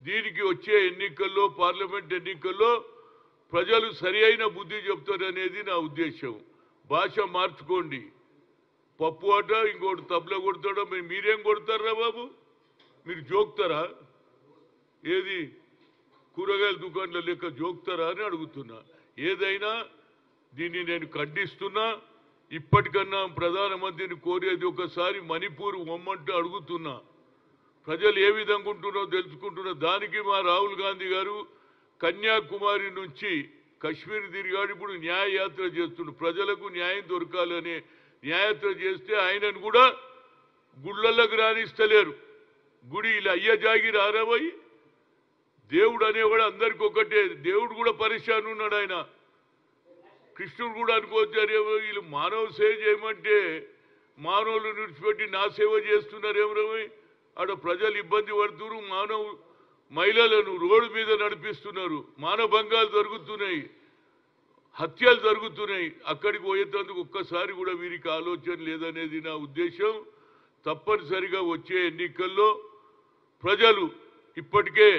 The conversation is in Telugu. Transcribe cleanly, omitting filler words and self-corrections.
దీనికి వచ్చే ఎన్నికల్లో పార్లమెంట్ ఎన్నికల్లో ప్రజలు సరైన బుద్ధి చెప్తారనేది నా ఉద్దేశం. భాష మార్చుకోండి. పప్పు అట ఇంకోటి తబల కొడతాడో మీరేం కొడతారా బాబు? మీరు జోక్తారా? ఏది కూరగాయల దుకాణంలో లెక్క జోక్తారా అని అడుగుతున్నా. ఏదైనా దీన్ని నేను ఖండిస్తున్నా. ఇప్పటికన్నా ప్రధానమంత్రిని కోరేది ఒకసారి మణిపూర్ ఒమ్మంటూ అడుగుతున్నా. ప్రజలు ఏ విధంగా ఉంటున్నారో తెలుసుకుంటున్నా. దానికి మా రాహుల్ గాంధీ గారు కన్యాకుమారి నుంచి కశ్మీర్ తిరిగాడు. ఇప్పుడు న్యాయయాత్ర చేస్తున్నాడు. ప్రజలకు న్యాయం దొరకాలని న్యాయయాత్ర చేస్తే ఆయనను కూడా గుళ్ళల్లోకి రానిస్తలేరు. గుడి ఇలా అయ్య జాగిరి ఆరవై దేవుడు అనేవాడు అందరికి ఒకటే. దేవుడు కూడా పరిశాన్ ఉన్నాడు. ఆయన కృష్ణుడు కూడా అనుకోవచ్చారేమో వీళ్ళు మానవ సేవ చేయమంటే మానవులు విడిచిపెట్టి నా సేవ చేస్తున్నారేమో. ఆడ ప్రజలు ఇబ్బంది పడుతున్నారు. మహిళలను రోడ్డు మీద నడిపిస్తున్నారు. మానభంగాలు జరుగుతున్నాయి, హత్యలు జరుగుతున్నాయి. అక్కడికి పోయేందుకు ఒక్కసారి కూడా వీరికి ఆలోచన లేదనేది నా ఉద్దేశం. తప్పనిసరిగా వచ్చే ఎన్నికల్లో ప్రజలు ఇప్పటికే